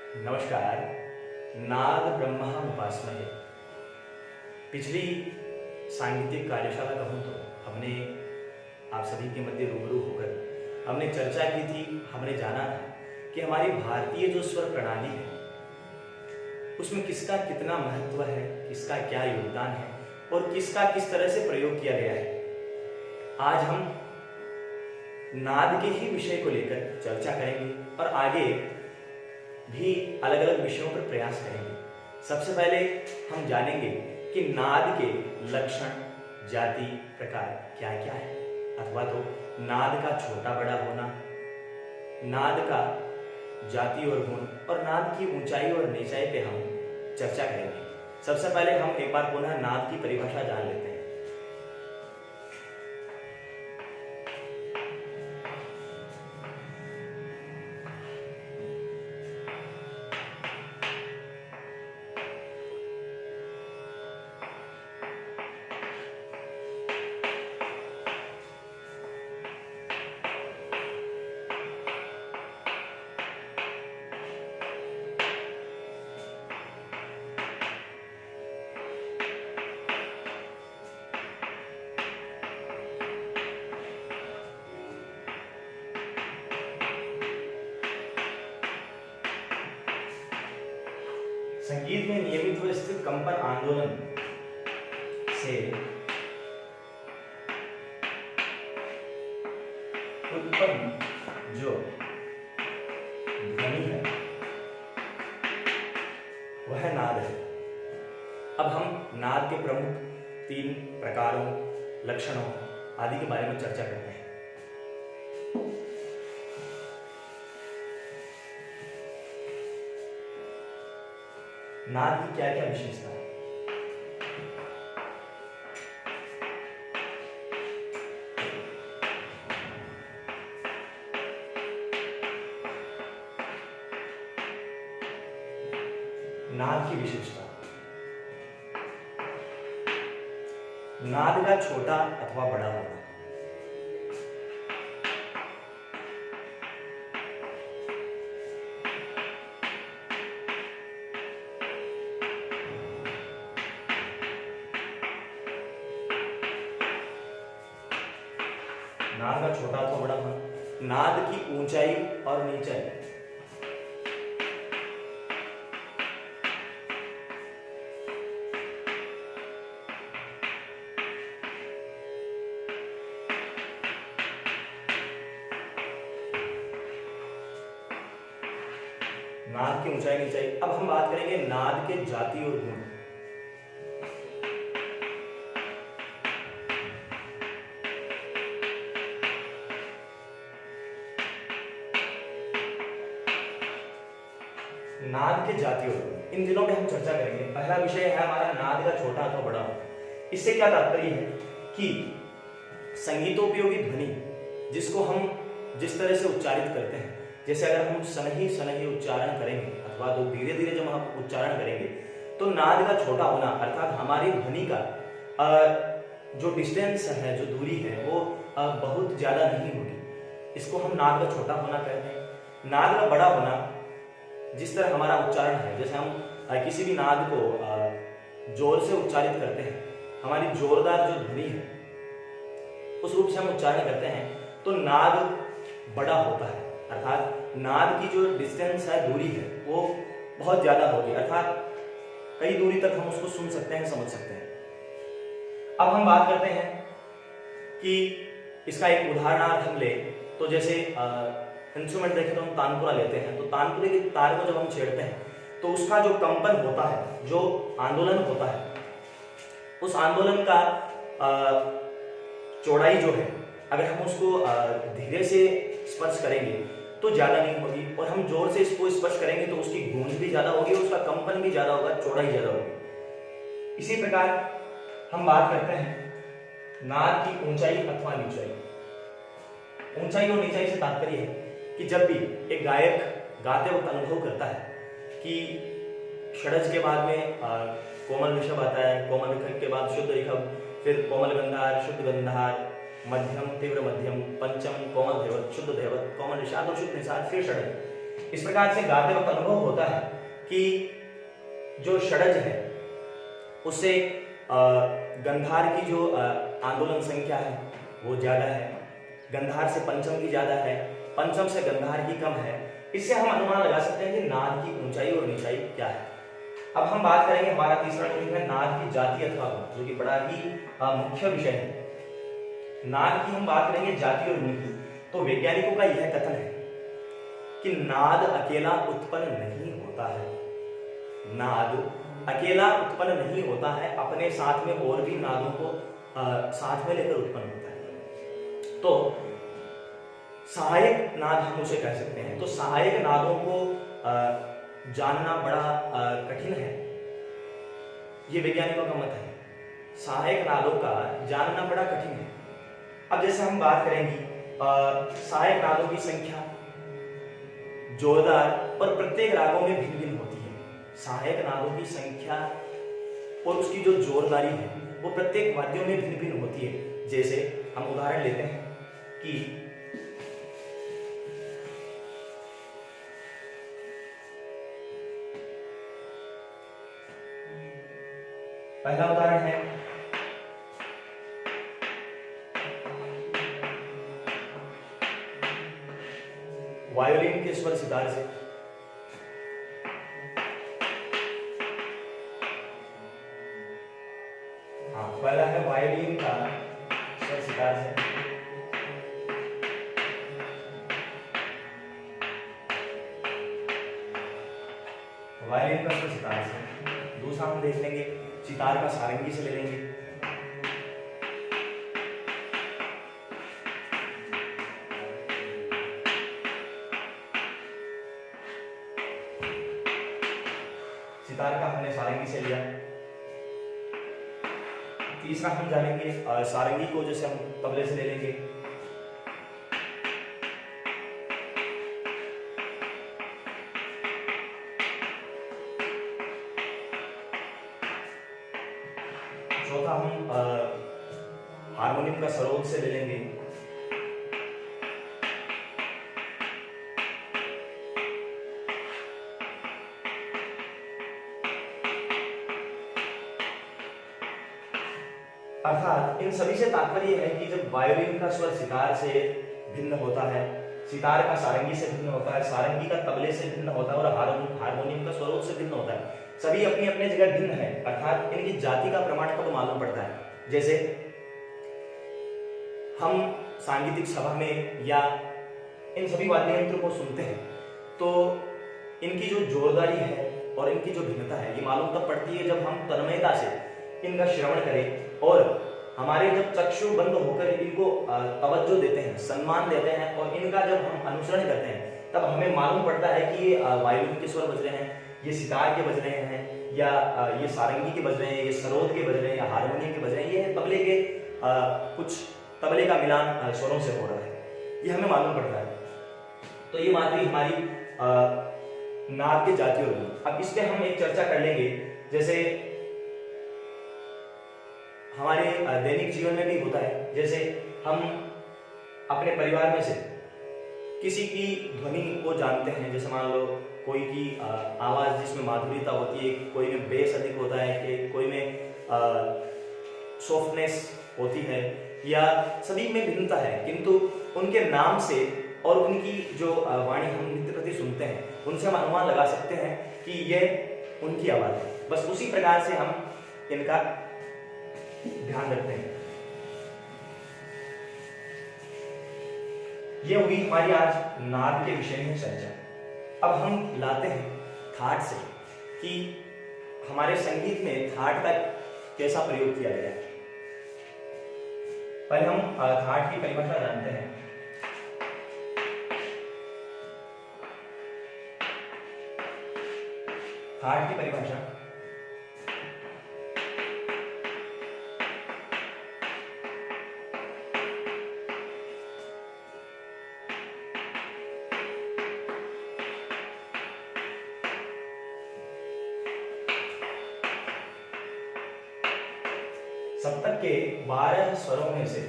नमस्कार। नाद ब्रह्ममुपास्महे। पिछली सांगीतिक कार्यशाला कहूँ तो हमने आप सभी के मध्य रूबरू होकर हमने चर्चा की थी। हमने जाना था कि हमारी भारतीय जो स्वर प्रणाली है उसमें किसका कितना महत्व है, किसका क्या योगदान है और किसका किस तरह से प्रयोग किया गया है। आज हम नाद के ही विषय को लेकर चर्चा करेंगे और आगे भी अलग अलग विषयों पर प्रयास करेंगे। सबसे पहले हम जानेंगे कि नाद के लक्षण, जाति, प्रकार क्या क्या है, अथवा तो नाद का छोटा बड़ा होना, नाद का जाति और गुण और नाद की ऊंचाई और नीचाई पे हम चर्चा करेंगे। सबसे पहले हम एक बार पुनः नाद की परिभाषा जान लेते हैं। संगीत में नियमित व स्थिर कंपन आंदोलन से उत्पन्न जो ध्वनि है वह नाद है। अब हम नाद के प्रमुख 3 प्रकारों, लक्षणों आदि के बारे में चर्चा करते हैं। नाद की क्या क्या विशेषता है? नाद की विशेषता, नाद का छोटा अथवा बड़ा होना, नाद का छोटा अथवा बड़ा होना, नाद की ऊंचाई और नीचाई, नाद की ऊंचाई नीचाई। अब हम बात करेंगे नाद के जाति और गुण। नाद के जाति और गुण इन दिनों में हम चर्चा करेंगे। पहला विषय है हमारा नाद का छोटा अथवा बड़ा होना। इससे क्या तात्पर्य है कि संगीतोपयोगी ध्वनि जिसको हम जिस तरह से उच्चारित करते हैं, जैसे अगर हम सनही सनही उच्चारण करेंगे अथवा तो धीरे धीरे जब हम उच्चारण करेंगे तो नाद का छोटा होना अर्थात हमारी ध्वनि का जो डिस्टेंस है, जो दूरी है वो बहुत ज्यादा नहीं होगी। इसको हम नाद का छोटा होना कहते हैं। नाद का बड़ा होना, जिस तरह हमारा उच्चारण है, जैसे हम किसी भी नाद को जोर से उच्चारित करते हैं, हमारी जोरदार जो ध्वनि है उस रूप से हम उच्चारण करते हैं तो नाद बड़ा होता है, अर्थात नाद की जो डिस्टेंस है, दूरी है, वो बहुत ज्यादा होगी, अर्थात कई दूरी तक हम उसको सुन सकते हैं, समझ सकते हैं। अब हम बात करते हैं कि इसका एक उदाहरणार्थ हम ले तो जैसे इंस्ट्रूमेंट देखें तो हम तानपुरा लेते हैं, तो तानपुरे के तार को जब हम छेड़ते हैं तो उसका जो कंपन होता है, जो आंदोलन होता है, उस आंदोलन का चौड़ाई जो है, अगर हम उसको धीरे से स्पर्श करेंगे तो ज्यादा नहीं होगी और हम जोर से इसको स्पर्श करेंगे तो उसकी गूंज भी ज्यादा होगी, उसका कंपन भी ज्यादा होगा, चौड़ाई ज्यादा होगी। इसी प्रकार हम बात करते हैं नाद की ऊंचाई अथवा नीचाई। ऊंचाई और नीचाई से तात्पर्य है कि जब भी एक गायक गाते वक्त अनुभव करता है कि षड्ज के बाद में कोमल ऋषभ आता है, कोमल ऋषभ के बाद शुद्ध ऋषभ, फिर कोमल गंधार, शुद्ध गंधार, मध्यम, तीव्र मध्यम, पंचम, कोमल धैवत, शुद्ध धैवत, कोमल निषाद और शुद्ध निषाद, फिर षड्ज। इस प्रकार से गाते वक्त अनुभव होता है कि जो षडज है उससे गंधार की जो आंदोलन संख्या है वो ज्यादा है, गंधार से पंचम की ज्यादा है, पंचम से गंधार की कम है। इससे हम अनुमान लगा सकते हैं कि नाद की ऊंचाई और नीचाई क्या है। अब हम बात करेंगे, हमारा तीसरा टॉपिक है नाद की जाति अथवा गुण, जो कि बड़ा ही मुख्य विषय है। नाद की हम बात करेंगे जाति और गुण की। तो वैज्ञानिकों का यह कथन है कि नाद अकेला उत्पन्न नहीं होता है, नाद अकेला उत्पन्न नहीं होता है, अपने साथ में और भी नादों को साथ में लेकर उत्पन्न होता है। तो सहायक नाद हम उसे कह सकते हैं। तो सहायक नादों को जानना बड़ा कठिन है, ये वैज्ञानिकों का मत है। सहायक नादों का जानना बड़ा कठिन है। अब जैसे हम बात करेंगे सहायक नादों की संख्या जोरदार और प्रत्येक रागों में भिन्न भिन्न होती है। सहायक नादों की संख्या और उसकी जो जोरदारी है वो प्रत्येक वाद्यों में भिन्न भिन्न होती है। जैसे हम उदाहरण लेते हैं कि पहला उदाहरण है वायोलिन के स्वर सितार से। हाँ, पहला है वायोलिन का स्वर सितार से। वायोलिन का स्वर सितार से। दूसरा हम देख लेंगे सितार का सारंगी से ले लेंगे। सितार का हमने सारंगी से लिया। तीसरा हम जानेंगे सारंगी को जैसे हम तबले से ले लेंगे। चौथा हम हारमोनियम का सरोद से ले लेंगे। अर्थात इन सभी से तात्पर्य है कि जब वायोलिन का स्वर सितार से भिन्न होता है, सितार का सारंगी से भिन्न होता है, सारंगी का तबले से भिन्न होता है और हारमोनियम का सरोद से भिन्न होता है, सभी अपनी अपनी जगह भिन्न है। अर्थात इनकी जाति का प्रमाण कब मालूम पड़ता है? जैसे हम सांगीतिक सभा में या इन सभी वाद्य यंत्र को सुनते हैं तो इनकी जो जोरदारी है और इनकी जो भिन्नता है ये मालूम तब पड़ती है जब हम तन्मयता से इनका श्रवण करें और हमारे जब चक्षु बंद होकर इनको तवज्जो देते हैं, सम्मान देते हैं और इनका जब हम अनुसरण करते हैं तब हमें मालूम पड़ता है कि ये वायोलिन के स्वर बज रहे हैं, ये सितार के बज रहे हैं, या ये सारंगी के बज रहे हैं, ये सरोद के बज रहे हैं, या हारमोनियम के बज रहे हैं, ये तबले के कुछ तबले का मिलान स्वरों से हो रहा है, ये हमें मालूम पड़ता है। तो ये बात हुई हमारी नाद के जाति और गुण। अब इस पे हम एक चर्चा कर लेंगे। जैसे हमारे दैनिक जीवन में भी होता है, जैसे हम अपने परिवार में से किसी की ध्वनि को जानते हैं, जैसे मान लो कोई की आवाज जिसमें माधुर्यता होती है, कोई में बेस अधिक होता है, कि कोई में सॉफ्टनेस होती है, या सभी में भिन्नता है, किंतु उनके नाम से और उनकी जो वाणी हम नित्य प्रति सुनते हैं उनसे हम अनुमान लगा सकते हैं कि ये उनकी आवाज है। बस उसी प्रकार से हम इनका ध्यान रखते हैं। ये हुई हमारी आज नाद के विषय में चर्चा। अब हम लाते हैं थाट से कि हमारे संगीत में थाट का कैसा प्रयोग किया गया है। पहले हम थाट की परिभाषा जानते हैं। थाट की परिभाषा सप्तक के 12 स्वरों में से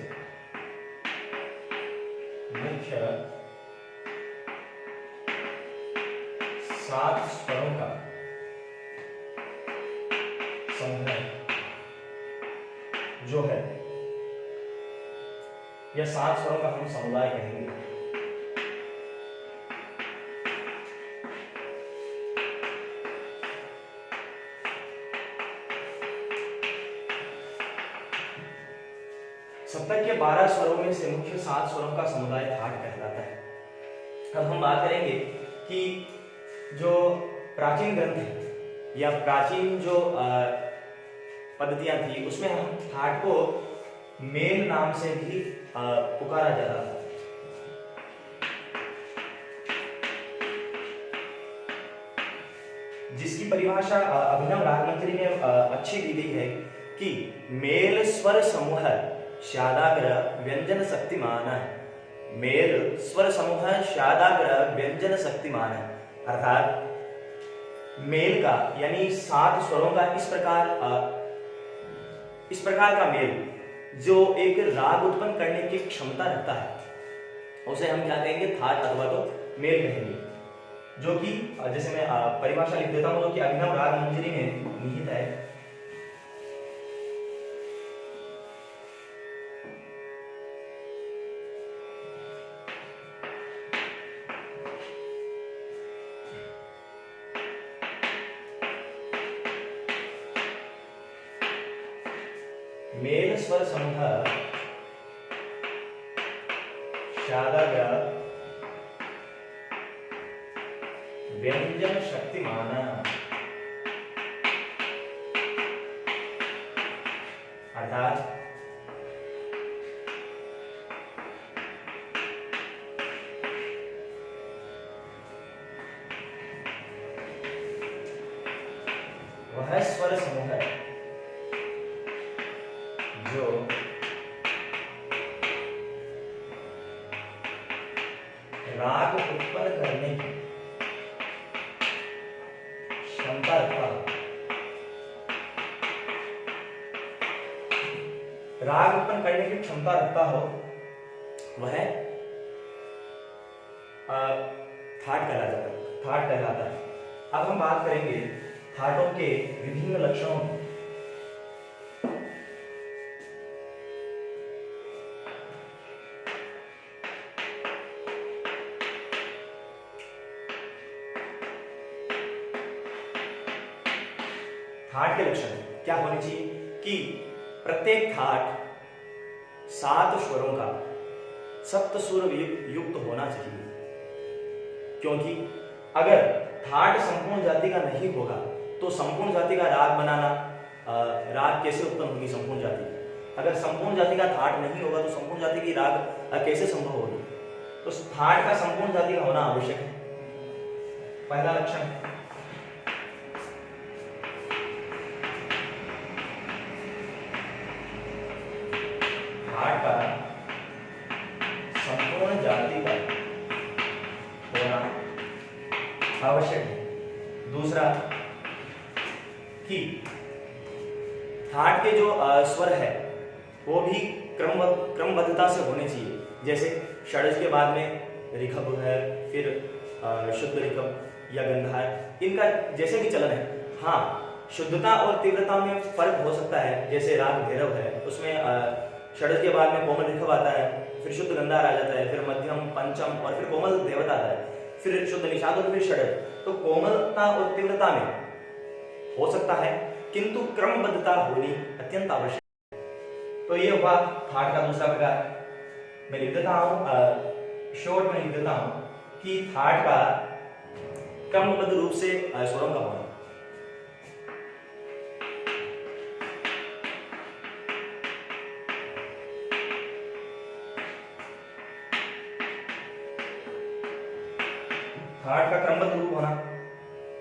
मुख्य सात स्वरों का समूह जो है, या सात स्वरों का हम समुदाय कहेंगे। सप्तक के 12 स्वरों में से मुख्य 7 स्वरों का समुदाय थाट कहलाता है। अब हम बात करेंगे कि जो प्राचीन ग्रंथ है या प्राचीन जो पद्धतियां थी उसमें हम थाट को मेल नाम से भी पुकारा जाता था। जिसकी परिभाषा अभिनव रागमंजरी में अच्छी दी गई है कि मेल स्वर समूह शादाग्र व्यंजन शक्तिमान। मेल स्वर समूह शादाग्र व्यंजन शक्तिमान, अर्थात मेल का यानी 7 स्वरों का इस प्रकार का मेल जो एक राग उत्पन्न करने की क्षमता रखता है उसे हम क्या कहेंगे, थाट अथवा तो मेल कहेंगे। जो कि जैसे मैं परिभाषा लिख देता हूं, जो कि अभिनव रागमंजरी में निहित है। मेल स्वर समूह शादाग्र व्यंजन शक्तिमान, अर्थात वह स्वर समूह है जो राग उत्पन्न करने की क्षमता रखता हो। राग उत्पन्न करने की क्षमता रखता हो वह थाट कहलाता है। अब हम बात करेंगे थाटों के विभिन्न लक्षणों की। थाट के लक्षण क्या होने चाहिए कि प्रत्येक थाट 7 स्वरों का सप्तस्वर युक्त होना चाहिए, क्योंकि अगर थाट संपूर्ण जाति का नहीं होगा तो संपूर्ण जाति का राग बनाना, राग कैसे उत्पन्न होगी संपूर्ण जाति। अगर संपूर्ण जाति का थाट नहीं होगा तो संपूर्ण जाति की राग कैसे संभव होगी। तो थाट का संपूर्ण जाति का होना आवश्यक है, पहला लक्षण। थाट का संपूर्ण जाति का होना आवश्यक है। दूसरा कि थाट के जो स्वर है वो भी क्रमबद्धता से होने चाहिए। जैसे षड्ज के बाद में ऋषभ है, फिर शुद्ध ऋषभ या गंधार, इनका जैसे भी चलन है। हाँ, शुद्धता और तीव्रता में फर्क हो सकता है। जैसे राग भैरव है, उसमें षड्ज के बाद में कोमल ऋषभ आता है, फिर शुद्ध गंधार आ जाता है, फिर मध्यम, पंचम और फिर कोमल देवता आता है, फिर शुद्ध निषाद और फिर षड्ज। तो कोमलता और तीव्रता में हो सकता है, किंतु क्रमबद्धता होनी अत्यंत आवश्यक है। तो ये हुआ थाट का दूसरा प्रकार। मैं लिख देता हूं, शॉर्ट में लिख देता हूं कि थाट का क्रमबद्ध रूप से स्वरों का होना। थाट का क्रमबद्ध रूप होना।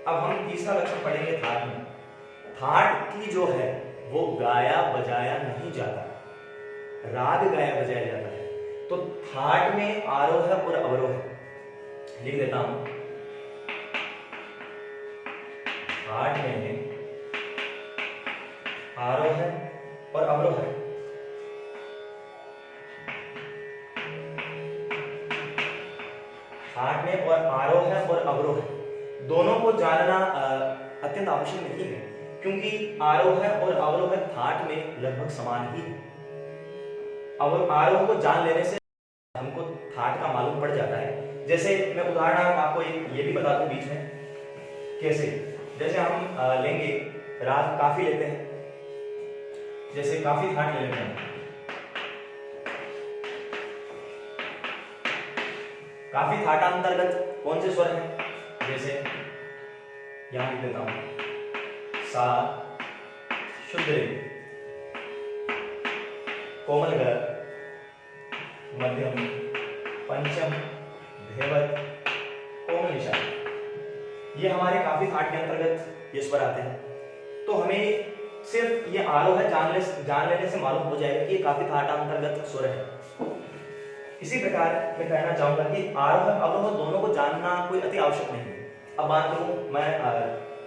अब हम तीसरा लक्षण पढ़ेंगे थाट में। थाट की जो है वो गाया बजाया नहीं जाता, राग गाया बजाया जाता है। तो थाट में आरोह और अवरोह, लिख देता हूं, थाट में आरोह और अवरोह। थाट में और आरोह और अवरोह, दोनों को जानना अत्यंत आवश्यक नहीं है, क्योंकि आरोह और अवरोह थाट में लगभग समान ही है। अब आरोह को जान लेने से हमको थाट का मालूम पड़ जाता है। जैसे मैं उदाहरण आपको एक ये भी बता दूं बीच में, कैसे, जैसे हम लेंगे राग काफी लेते हैं, जैसे काफी थाट ले लेते हैं। काफी थाटांतर्गत कौन से स्वर हैं? जैसे यहां लिख देता हूं, सा, शुद्ध रे, कोमल ग, मध्यम, पंचम, धेवत, कोमल निषाद। ये हमारे काफी थाट के अंतर्गत ये स्वर आते हैं। तो हमें सिर्फ ये आरोह जान लेने से मालूम हो जाएगा कि ये काफी थाटांतर्गत स्वर है। इसी प्रकार मैं कहना चाहूंगा कि आरोह अवरोह दोनों को जानना कोई अति आवश्यक नहीं है। अब बात करूं मैं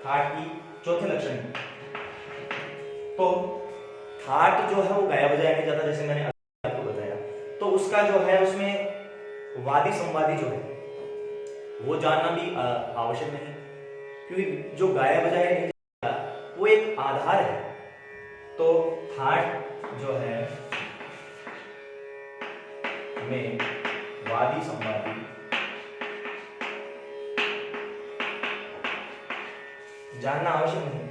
थाट की चौथे लक्षण की, तो थाट जो है वो गाया बजाया नहीं जाता, जैसे मैंने आपको बताया। तो उसका जो है उसमें वादी संवादी जो है वो जानना भी आवश्यक नहीं, क्योंकि जो गाया बजाया नहीं जाता वो एक आधार है। तो थाट जो है में वादी संवादी जानना आवश्यक नहीं।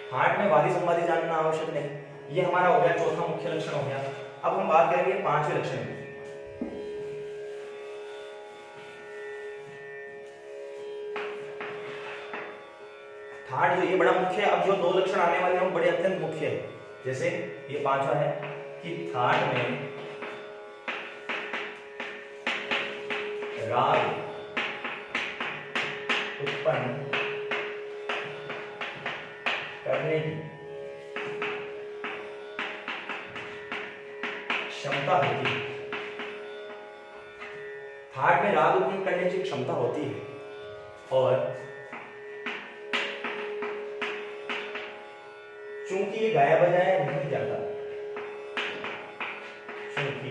थाट में वादी संवादी जानना आवश्यक नहीं। ये हमारा हो गया चौथा मुख्य लक्षण हो गया। अब हम बात करेंगे पांचवें लक्षण की। थाट जो ये बड़ा मुख्य है। अब जो दो लक्षण आने वाले हैं वो बड़े अत्यंत मुख्य है। जैसे ये पांचवा है कि थाट में राग उत्पन्न करने की क्षमता होती है। थाट में राग उत्पन्न करने की क्षमता होती है, और चूंकि ये गाया बजाया नहीं जाता, चूंकि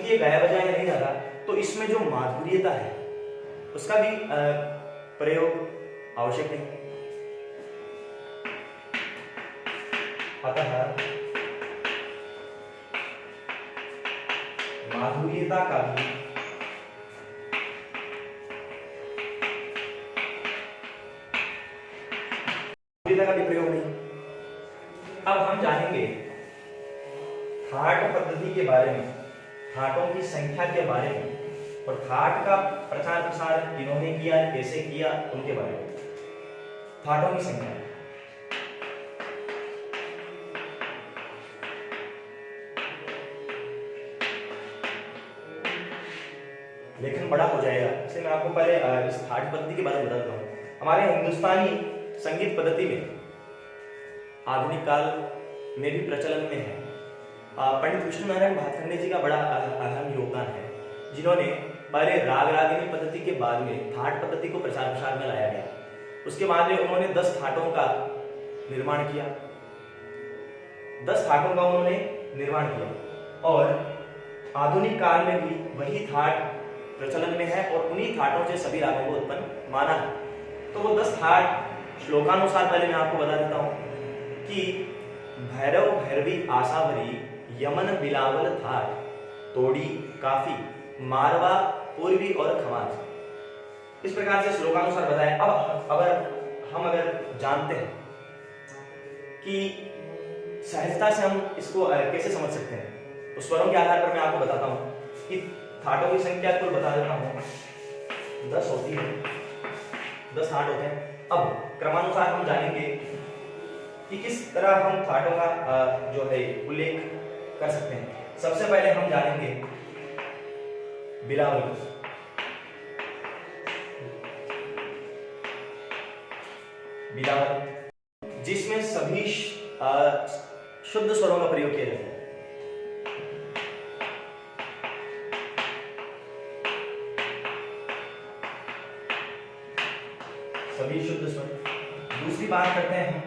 ये गाया बजाया नहीं जाता, तो इसमें जो माधुर्यता है उसका भी प्रयोग आवश्यक है। अतः माधुर्यता का भी प्रयोग नहीं। अब हम जानेंगे थाट पद्धति के बारे में, थाटों की संख्या के बारे में, और थाट का प्रचार प्रसार किन्होंने किया, कैसे किया, उनके बारे में। थाटों की संख्या, लेखन बड़ा हो जाएगा, इसलिए मैं आपको पहले इस थाट पद्धति के बारे में बता देता हूँ। हमारे हिंदुस्तानी संगीत पद्धति में आधुनिक काल में भी प्रचलन में है। पंडित विष्णु नारायण भातखंडे जी का बड़ा अहम योगदान है, जिन्होंने पहले राग रागिनी पद्धति के बाद में थाट पद्धति को प्रचार प्रसार में लाया गया। उसके बाद में उन्होंने 10 थाटों का निर्माण किया, 10 थाटों का उन्होंने निर्माण किया, और आधुनिक काल में भी वही थाट प्रचलन में है, और उन्हीं थाटों से सभी रागों को उत्पन्न माना है। तो वो 10 थाट श्लोकानुसार पहले मैं आपको बता देता हूँ कि भैरव भैरवी आसावरी यमन बिलावल थाट तोड़ी काफी मारवा पूर्वी और खमाज। इस प्रकार से श्लोकानुसार बताया। अब अगर जानते हैं कि सहजता से हम इसको कैसे समझ सकते हैं, तो स्वरों के आधार पर मैं आपको बताता हूँ कि थाटों की संख्या को बता देता हूँ, 10 होती है, 10 थाट होते हैं। अब क्रमानुसार हम जानेंगे कि किस तरह हम थाटों का जो है उल्लेख कर सकते हैं। सबसे पहले हम जानेंगे बिलावल। बिलावल जिसमें सभी शुद्ध स्वरों का प्रयोग किया जाता है। सभी शुद्ध स्वर। दूसरी बात करते हैं हम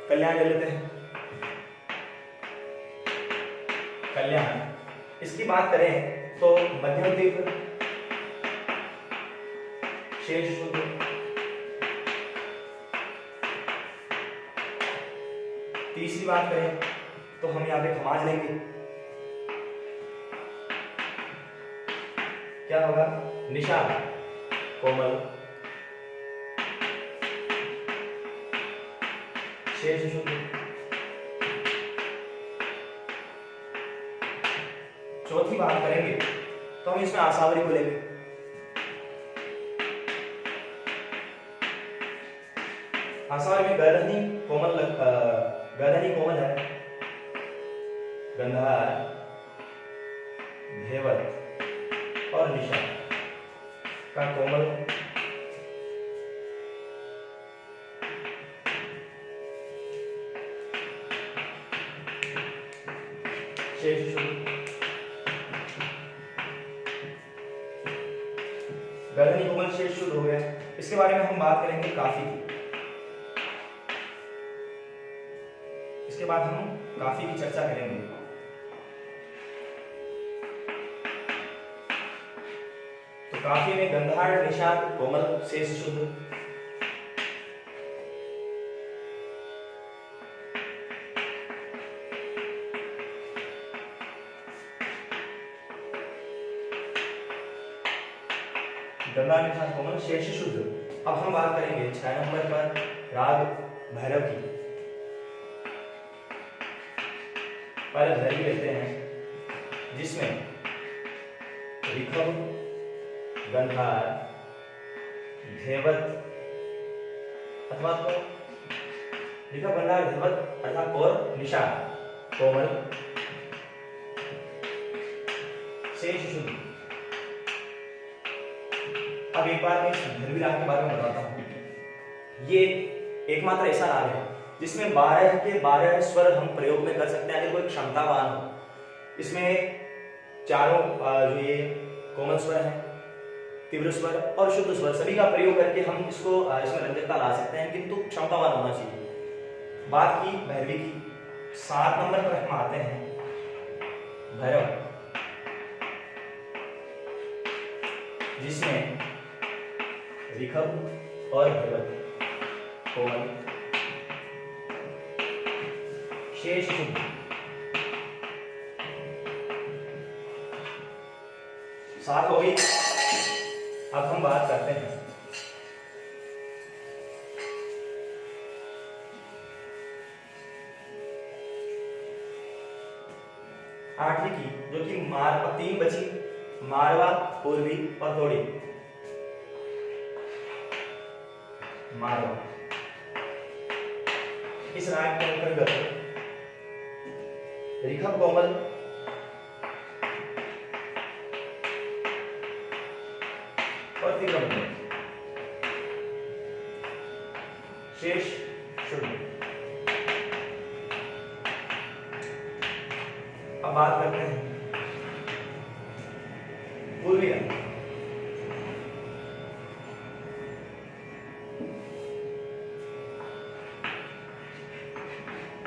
कल्याण ले लेते हैं। कल्याण, इसकी बात करें तो मध्यम तीव्र, शेष शुद्ध, तीसरी बात करें तो हम यहाँ पे खमाज लेंगे। क्या होगा? निषाद, कोमल, शेष शुद्ध। चौथी बात करेंगे तो हम इसमें आसावरी को लेंगे। आसावरी में गर्दनी कोमल गर्दनी कोमल है, गंधार, धेवत और निशा का कोमल, शेष शुद्ध। गर्दनी कोमल शेष शुद्ध हो गया। इसके बारे में हम बात करेंगे काफी की। इसके बाद हम काफी की चर्चा करेंगे। तो काफी में गंधार, निषाद, कोमल, शेष शुद्ध। गंधार, निषाद, कोमल, शेष शुद्ध। अब हम बात करेंगे 6 नंबर पर राग भैरव की। पहले भैरवी लेते हैं जिसमें ऋखम, गंधार, धेवत अथवा तो ऋखम, गंधार, धेवत अर्थात और निषाद, कोमल, शेष शुद्ध। अब एक बार मैं इस भैरवी राग के बारे में बताता हूँ। ये एकमात्र ऐसा राग है जिसमें 12 के 12 स्वर हम प्रयोग में कर सकते हैं अगर कोई क्षमतावान हो। इसमें चारों जो ये कोमल स्वर है, तीव्र स्वर और शुद्ध स्वर सभी का प्रयोग करके हम इसको इसमें रंजकता ला सकते हैं, किंतु क्षमतावान होना चाहिए। बात की भैरवी की। 7 नंबर पर हम आते हैं भैरव, जिसमें ऋखम और धेवत, कोमल, शेष शुद्ध। सात हो गई। अब हम बात करते हैं आठवीं की, जो कि मारवा, 3 बची, मारवा, पूर्वी और थोड़ी। मारवा, इस राग के अंतर्गत ऋखम, कोमल, और तीव्र, शेष शुद्ध। अब बात करते हैं पूर्वी राग।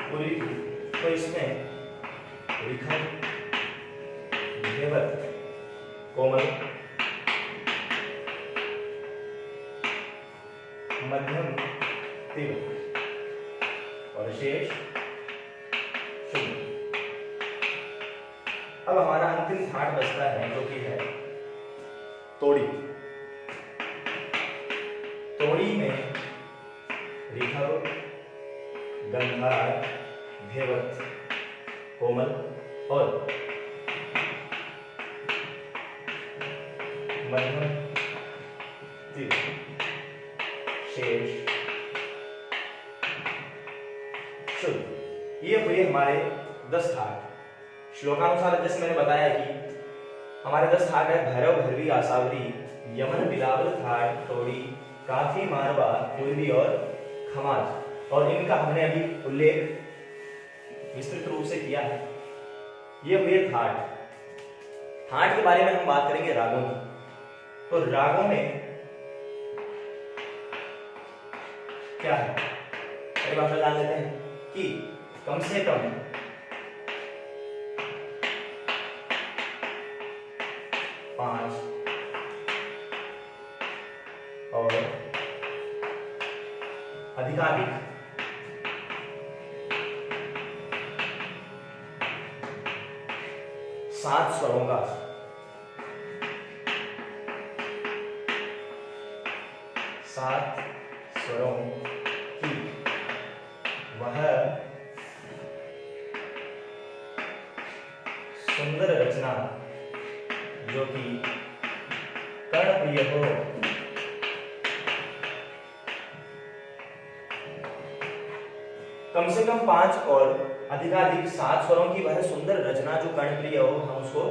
पूर्वी, तो इसमें ऋखम, धेवत, कोमल, मध्यम, तीव्र और शेष शुद्ध। अब हमारा अंतिम थाट बचता है जो कि है तोड़ी। तोड़ी में ऋखम, गंधार, धेवत, कोमल और मध्यम, तीव्र, शेष शुद्ध। ये हुए हमारे 10 थाट। श्लोकानुसार जैसे मैंने बताया कि हमारे 10 थाट है भैरव, भैरवी, आसावरी, यमन, बिलावल, थाट, तोड़ी, काफी, मारवा, पूर्वी और खमाज। और इनका हमने अभी उल्लेख विस्तृत रूप से किया है। ये हुए थाट। थाट के बारे में हम बात करेंगे रागों की। तो रागों में क्या है, परिभाषा जान लेते हैं कि कम से कम पांच और अधिकाधिक सात स्वरों का सात स्वरों की वह सुंदर रचना जो कि कर्णप्रिय हो, कम से कम पांच और अधिकाधिक सात स्वरों की वह सुंदर रचना जो कर्णप्रिय हो, हम उसको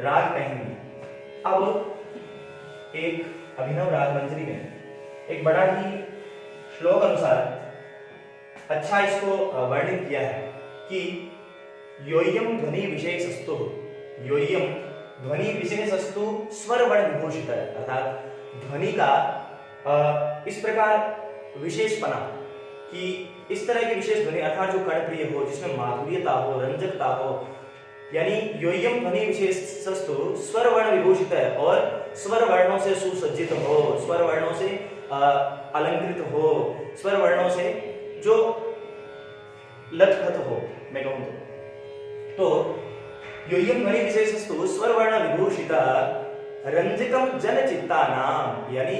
राग कहेंगे। अब एक अभिनव राग मंजरी में एक बड़ा ही श्लोक अनुसार अच्छा इसको वर्णित किया है कि योयम ध्वनि विशेषस्तु, योयम ध्वनि विशेषस्तु स्वर वर्ण विभूषित है, अर्थात ध्वनि का इस प्रकार विशेषपना कि इस तरह की विशेष ध्वनि अर्थात जो कर्णप्रिय हो, जिसमें माधुर्यता हो, रंजकता हो, यानी योयम ध्वनि विशेषस्तु स्वर वर्ण विभूषित है और स्वर वर्णों से सुसज्जित हो, स्वर वर्णों से अलंकृत हो, स्वर वर्णों से जो लटपट हो, मैं कहूं तो योयम ध्वनि विशेषस्तु स्वर वर्ण विभूषित रंजकम जन चित्तानाम, यानी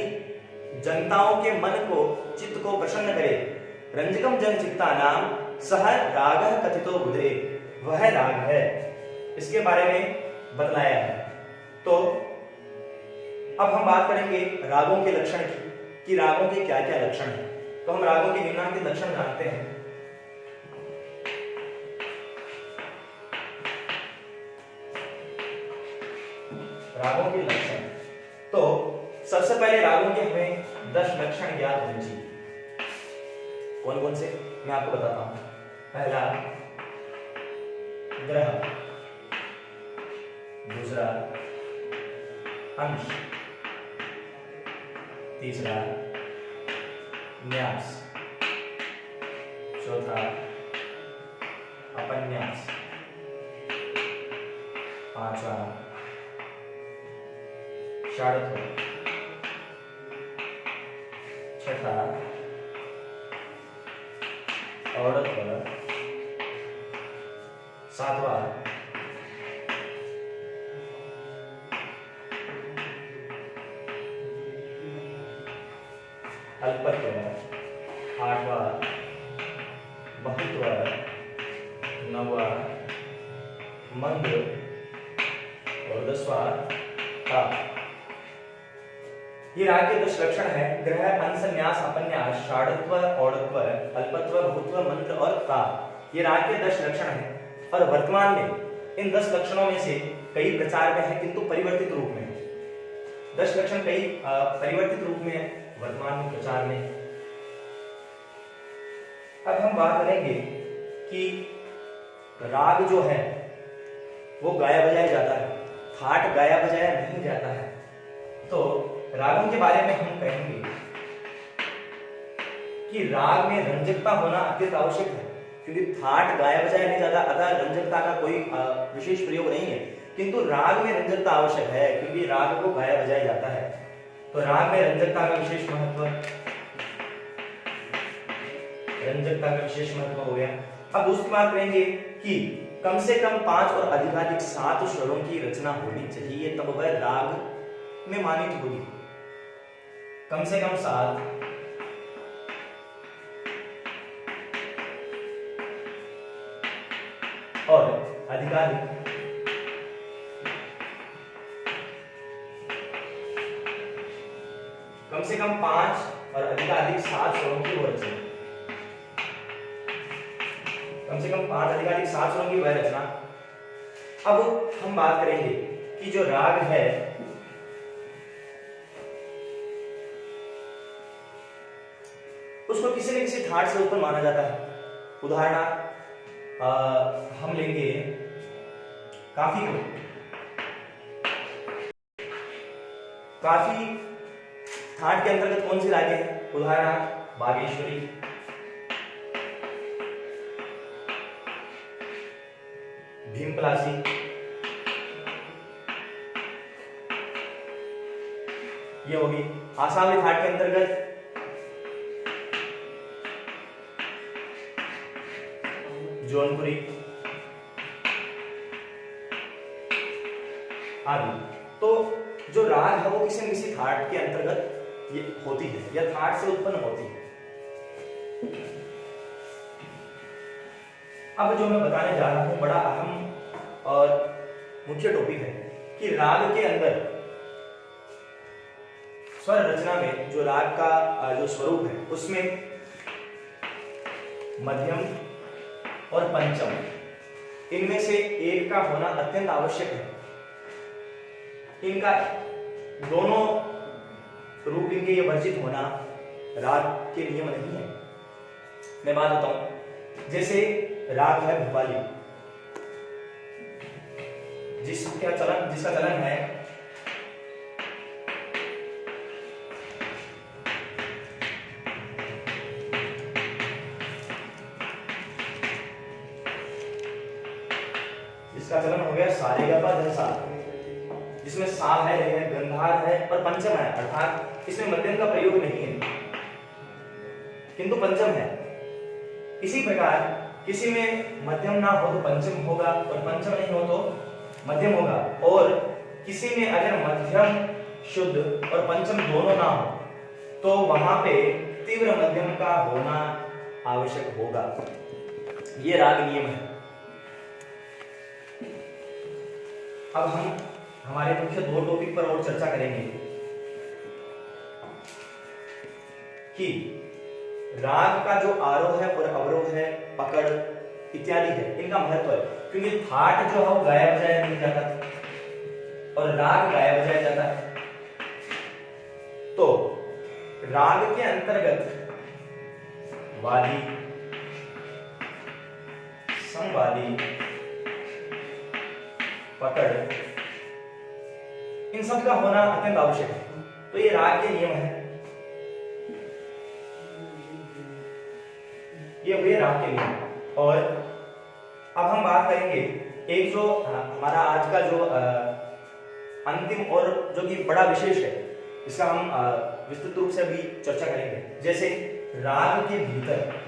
जनताओं के मन को, चित्त को प्रसन्न करे, रंजकम जन चित्तानाम सह रागः कथितो बुधे, वह राग है, इसके बारे में बतलाया है। तो अब हम बात करेंगे रागों के लक्षण की कि रागों के क्या क्या लक्षण हैं। तो हम रागों के निम्नलिखित लक्षण जानते हैं। रागों के लक्षण, तो सबसे पहले रागों के हमें 10 लक्षण ज्ञात होने चाहिए। कौन कौन से मैं आपको बताता हूं। पहला ग्रह, दूसरा अंश, तीसरा न्यास, चौथा अपन्यास, पांचवा षाढ़त्व, छठा औरत्व, सातवां अल्पत्व, आठवां बहुत्व, नौवां मंद और 10वां ताप। ये राग के 10 लक्षण है। ग्रह, अंश, न्यास, अपन्यास, षाढ़त्व, औढ़त्व, अल्पत्व, बहुत्व, मंत्र और ताप। ये राग के 10 लक्षण हैं और वर्तमान में इन 10 लक्षणों में से कई प्रचार में है किंतु परिवर्तित रूप में है। 10 लक्षण कई परिवर्तित रूप में है, वर्तमान में प्रचार में। अब हम बात करेंगे कि राग जो है वो गाया बजाया जाता है, थाट गाया बजाया नहीं जाता है। तो रागों के बारे में हम कहेंगे कि राग में रंजकता होना अत्यंत आवश्यक है, क्योंकि थाट गाया बजाया नहीं जाता, अतः रंजकता का कोई विशेष प्रयोग नहीं है, किंतु राग में रंजकता आवश्यक है क्योंकि राग को गाया बजाया जाता है। तो राग में रंजकता का विशेष महत्व, रंजकता का विशेष महत्व हो गया। अब दूसरी बात करेंगे कि कम से कम 5 और अधिकाधिक 7 स्वरों की रचना होनी चाहिए, तब वह राग में मानित होगी। कम से कम 7 और अधिकाधिक कम से कम 5 और अधिकाधिक 7 स्वरों की वो रचना, कम से कम 5 अधिकाधिक 7 स्वरों की वह रचना। अब हम बात करेंगे कि जो राग है उसको किसी न किसी ठाट से उत्पन्न माना जाता है। उदाहरण हम लेंगे काफी को। काफी ठाट के अंतर्गत कौन सी रागें हैं? उदाहरण बागेश्वरी, भीमपलासी, ये होगी। आसावरी घाट के अंतर्गत जौनपुरी आदि। तो जो राग है वो किसी न किसी थाट के अंतर्गत ये होती है या थाट से उत्पन्न होती है। अब जो मैं बताने जा रहा हूं बड़ा अहम और मुख्य टॉपिक है कि राग के अंदर स्वर रचना में जो राग का जो स्वरूप है उसमें मध्यम और पंचम इनमें से एक का होना अत्यंत आवश्यक है। इनका दोनों रूप इनके ये वर्जित होना राग के नियम नहीं है। मैं बात बताऊं, जैसे राग है भूपाली, जिसका चलन है जिसका चलन हो गया सारेगामा धसा, जिसमें सा है, रे है, गंधार है और पंचम है, अर्थात इसमें मध्यम का प्रयोग नहीं है किंतु पंचम है। इसी प्रकार किसी में मध्यम ना हो तो पंचम होगा और पंचम नहीं हो तो मध्यम होगा, और किसी में अगर मध्यम शुद्ध और पंचम दोनों ना हो तो वहां पे तीव्र मध्यम का होना आवश्यक होगा। ये राग नियम है। अब हम हमारे मुख्य दो टॉपिक पर और चर्चा करेंगे कि राग का जो आरोह है और अवरोह है, पकड़ इत्यादि है, इनका महत्व है। क्योंकि थाट जो है वो गाया बजाया नहीं जाता और राग गाया बजाया जाता है। तो राग के अंतर्गत वादी, संवादी, पकड़, इन सब का होना अत्यंत आवश्यक है। तो ये राग के नियम है, ये हुए राग के नियम। और अब हम बात करेंगे एक जो हमारा आज का जो अंतिम और जो कि बड़ा विशेष है, इसका हम विस्तृत रूप से अभी चर्चा करेंगे। जैसे राग के भीतर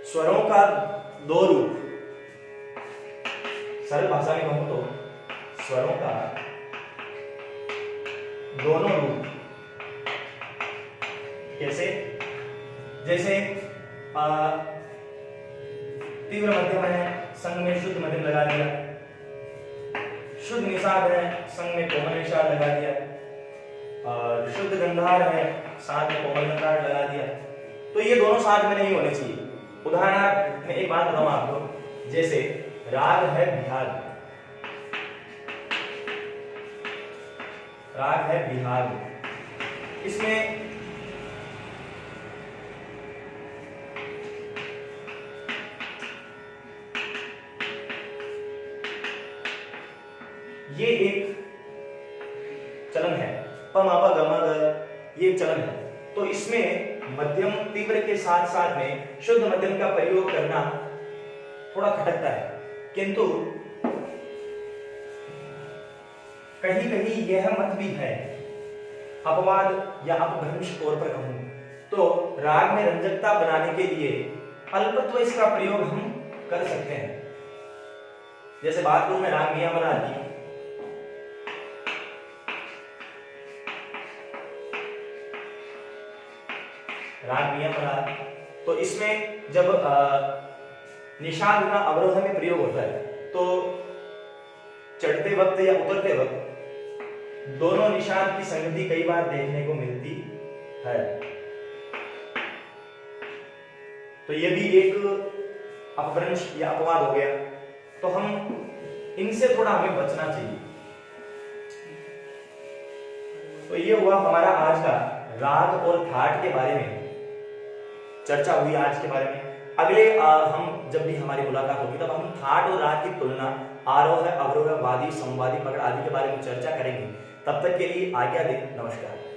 स्वरों का दो रूप, सरल भाषा में कहूं तो स्वरों का दोनों रूप। कैसे? जैसे तीव्र मध्यम है, संग में शुद्ध मध्यम लगा दिया, शुद्ध निषाद है, संग में कोमल निषाद लगा दिया, और शुद्ध गंधार है, साथ में कोमल गंधार लगा दिया। तो ये दोनों साथ में नहीं होने चाहिए। उदाहरण में एक बात बताऊं आपको, जैसे राग है बिहार, राग है बिहार, इसमें ये एक चलन है, प म प ग म ग, ये एक चलन है। तो इसमें मध्यम तीव्र के साथ साथ में शुद्ध मध्यम का प्रयोग करना थोड़ा खटकता है, किंतु कहीं कहीं यह मत भी है, अपवाद या अपभ्रंश तौर पर कहूं तो राग में रंजकता बनाने के लिए अल्पत्व इसका प्रयोग हम कर सकते हैं। जैसे बात करूं मैं राग मियां मल्हार की, राग मियां मल्हार, तो इसमें जब निषाद का अवरोध में प्रयोग होता है तो चढ़ते वक्त या उतरते वक्त दोनों निषाद की संगति कई बार देखने को मिलती है। तो ये भी एक अपभ्रंश या अपवाद हो गया, तो हम इनसे थोड़ा हमें बचना चाहिए। तो ये हुआ हमारा आज का राग और थाट के बारे में चर्चा हुई आज के बारे में। अगले हम जब भी हमारी मुलाकात होगी तब हम ठाट और राग की तुलना, आरोह अवरोह, वादी, संवादी, पकड़ आदि के बारे में चर्चा करेंगे। तब तक के लिए आज्ञा दें। नमस्कार।